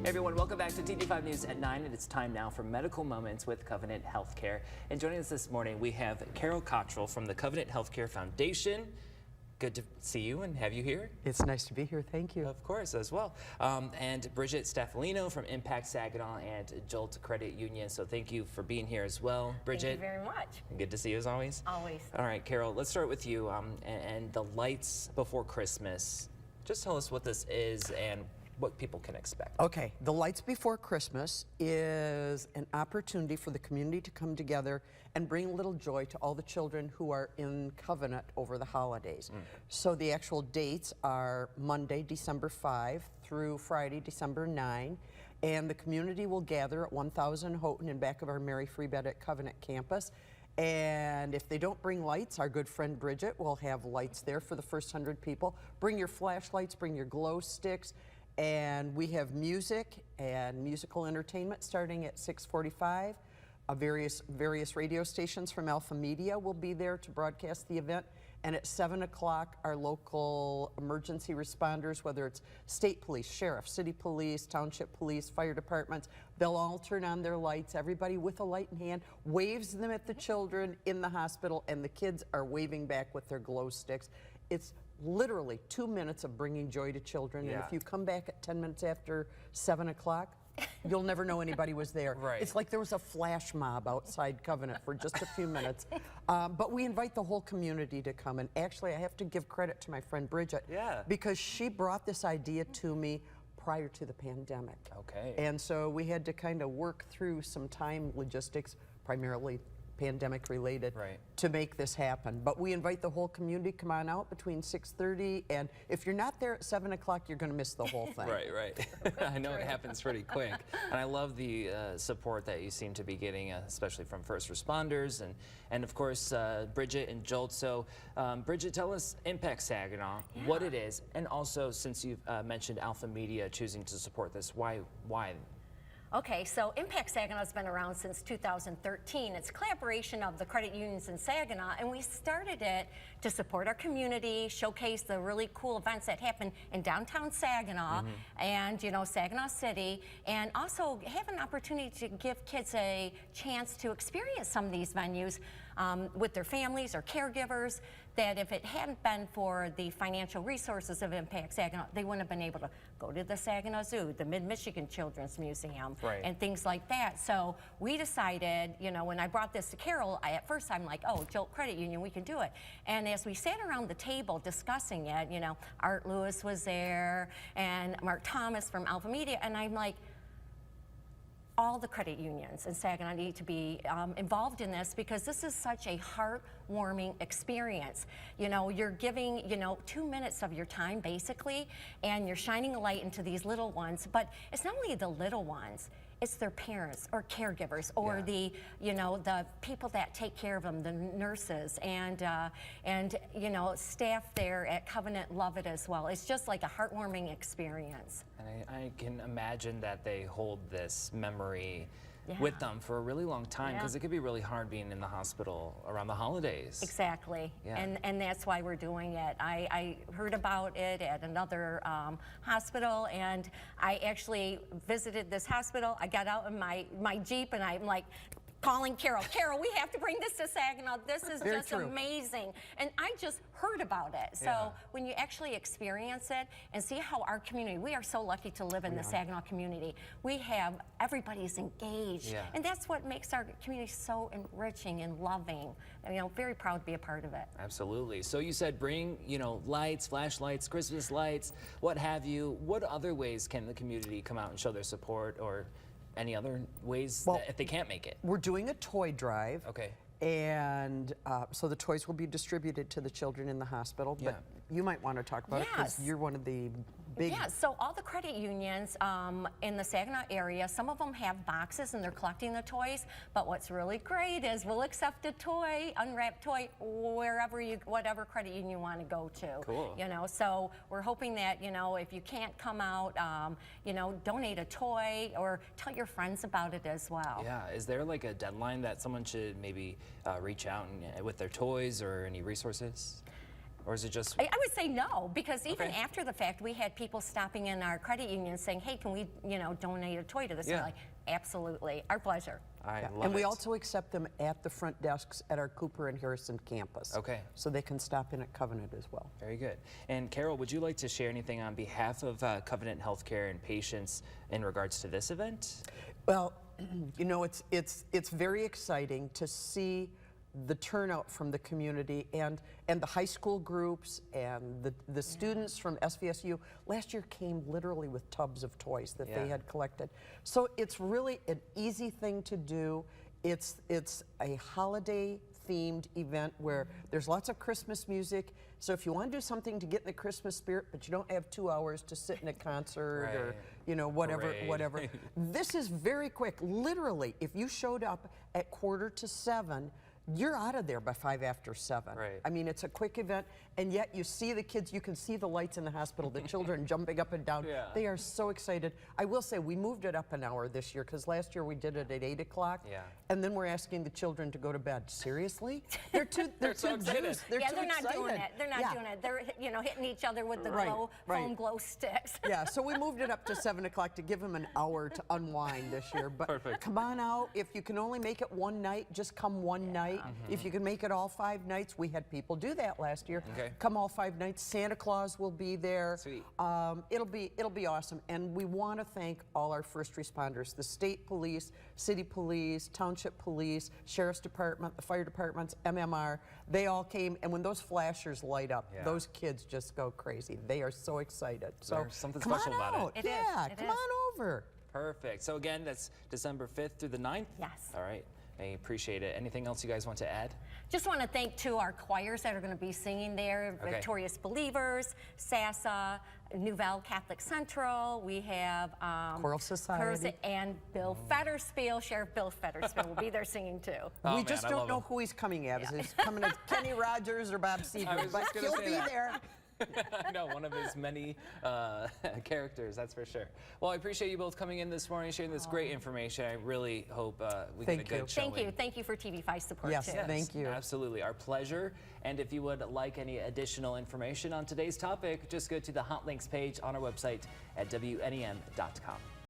Everyone, welcome back to TV5 News at 9, and it's time now for Medical Moments with Covenant Healthcare. And joining us this morning, we have Carol Cottrell from the Covenant Healthcare Foundation. Good to see you and have you here. It's nice to be here. Thank you. Of course, as well. And Bridget Staffolino from Impact Saginaw and Jolt Credit Union. So thank you for being here as well. Bridget. Thank you very much. Good to see you as always. Always. All right, Carol, let's start with you and the lights before Christmas. Just tell us what this is and what people can expect. Okay, the Lights Before Christmas is an opportunity for the community to come together and bring a little joy to all the children who are in Covenant over the holidays. So the actual dates are Monday, December 5 through Friday, December 9. And the community will gather at 1000 Houghton in back of our Mary Free Bed at Covenant campus. And if they don't bring lights, our good friend Bridget will have lights there for the first 100 people. Bring your flashlights, bring your glow sticks. And we have music and musical entertainment starting at 6:45. Various radio stations from Alpha Media will be there to broadcast the event. And at 7 o'clock, our local emergency responders, whether it's state police, sheriff, city police, township police, fire departments, they'll all turn on their lights. Everybody with a light in hand waves them at the children in the hospital, and the kids are waving back with their glow sticks. It's literally 2 minutes of bringing joy to children. Yeah. And if you come back at 10 minutes after 7 o'clock, you'll never know anybody was there. Right. It's like there was a flash mob outside Covenant for just a few minutes. But we invite the whole community to come. And actually, I have to give credit to my friend Bridget. Yeah. Because she brought this idea to me prior to the pandemic. Okay. And so we had to kind of work through some time logistics, primarily pandemic related, Right. to make this happen. But we invite the whole community, come on out between 6:30, and if you're not there at 7 o'clock, you're going to miss the whole thing. Right. I know it happens pretty quick. And I love the support that you seem to be getting, especially from first responders and of course, Bridget and Jolt. So, Bridget, tell us Impact Saginaw, what it is, and also, since you've mentioned Alpha Media choosing to support this, why? Okay, so Impact Saginaw has been around since 2013. It's a collaboration of the credit unions in Saginaw, and we started it to support our community, showcase the really cool events that happen in downtown Saginaw and, you know, Saginaw City, and also have an opportunity to give kids a chance to experience some of these venues with their families or caregivers, that if it hadn't been for the financial resources of Impact Saginaw, they wouldn't have been able to go to the Saginaw Zoo, the Mid-Michigan Children's Museum, Right. and things like that. So we decided, you know, when I brought this to Carol, at first I'm like, oh, Jolt Credit Union, we can do it. And as we sat around the table discussing it, you know, Art Lewis was there and Mark Thomas from Alpha Media, and I'm like, all the credit unions in Saginaw need to be involved in this, because this is such a heartwarming experience. You know, you're giving, you know, 2 minutes of your time basically, and you're shining a light into these little ones. But it's not only the little ones, it's their parents or caregivers or the, you know, the people that take care of them, the nurses and you know, staff there at Covenant love it as well. It's just like a heartwarming experience. And I can imagine that they hold this memory with them for a really long time, because it could be really hard being in the hospital around the holidays. Exactly, Yeah. and that's why we're doing it. I heard about it at another hospital, and I actually visited this hospital. I got out in my Jeep, and I'm like, calling Carol, we have to bring this to Saginaw. This is Very just true. amazing. And I just heard about it. So when you actually experience it and see how our community, we are so lucky to live in the Saginaw community. We have, everybody's engaged. Yeah. And that's what makes our community so enriching and loving. You know, very proud to be a part of it. Absolutely. So you said bring, you know, lights, flashlights, Christmas lights, what have you. What other ways can the community come out and show their support, or any other ways that if they can't make it? We're doing a toy drive. Okay. And so the toys will be distributed to the children in the hospital. But you might want to talk about it, because you're one of the big... Yeah, so all the credit unions in the Saginaw area, some of them have boxes and they're collecting the toys, but what's really great is we'll accept a toy, unwrapped toy, wherever you, whatever credit union you want to go to. Cool. You know, so we're hoping that, you know, if you can't come out, you know, donate a toy or tell your friends about it as well. Yeah, is there like a deadline that someone should maybe reach out and, with their toys or any resources? or is it just? I would say no, because even Okay. after the fact, we had people stopping in our credit union saying, hey, can we, donate a toy to this? Yeah. We're like, absolutely, our pleasure. I love And we it. also accept them at the front desks at our Cooper and Harrison campus. Okay. So they can stop in at Covenant as well. Very good. And Carol, would you like to share anything on behalf of Covenant Healthcare and patients in regards to this event? Well, it's very exciting to see the turnout from the community and the high school groups and the students from SVSU last year came literally with tubs of toys that Yeah. they had collected. So it's really an easy thing to do. It's a holiday themed event where there's lots of Christmas music. So if you want to do something to get in the Christmas spirit, but you don't have 2 hours to sit in a concert or Parade. whatever. This is very quick. Literally, if you showed up at 6:45, you're out of there by 7:05. Right. I mean, it's a quick event, and yet you see the kids, you can see the lights in the hospital, the children jumping up and down. Yeah. They are so excited. I will say we moved it up an hour this year because last year we did it at 8 o'clock. Yeah. And then we're asking the children to go to bed. Seriously? They're too so excited. juiced. They're Yeah, too they're not excited. doing it. They're not Yeah. doing it. They're, hitting each other with the Right, foam glow sticks. Yeah, so we moved it up to 7 o'clock to give them an hour to unwind this year. But Perfect. come on out. If you can only make it one night, just come one night. If you can make it all 5 nights, we had people do that last year. Okay. Come all 5 nights. Santa Claus will be there. Sweet. It'll be awesome. And we want to thank all our first responders, the state police, city police, township police, sheriff's department, the fire departments, MMR. They all came, and when those flashers light up, Yeah. those kids just go crazy. They are so excited. So There's something come special on about it. out. It is, Yeah, it come is. on over. Perfect. So again, that's December 5th through the 9th? Yes. All right. I appreciate it. Anything else you guys want to add? Just want to thank too our choirs that are going to be singing there. Okay. Victorious Believers, SASA, Nouvelle Catholic Central. We have Choral Society. and Bill Fetterspiel. Sheriff Bill Fetterspiel will be there singing too. Oh, We man, just I don't love know him. who he's coming as. He's coming as Kenny Rogers or Bob Seger, was but just gonna he'll say be that. there. I know, one of his many characters, that's for sure. Well, I appreciate you both coming in this morning, sharing this great information. I really hope we get a Thank you. good showing. Thank you for TV5 support Yes, too. thank you. Absolutely, our pleasure. And if you would like any additional information on today's topic, just go to the Hot Links page on our website at WNEM.com.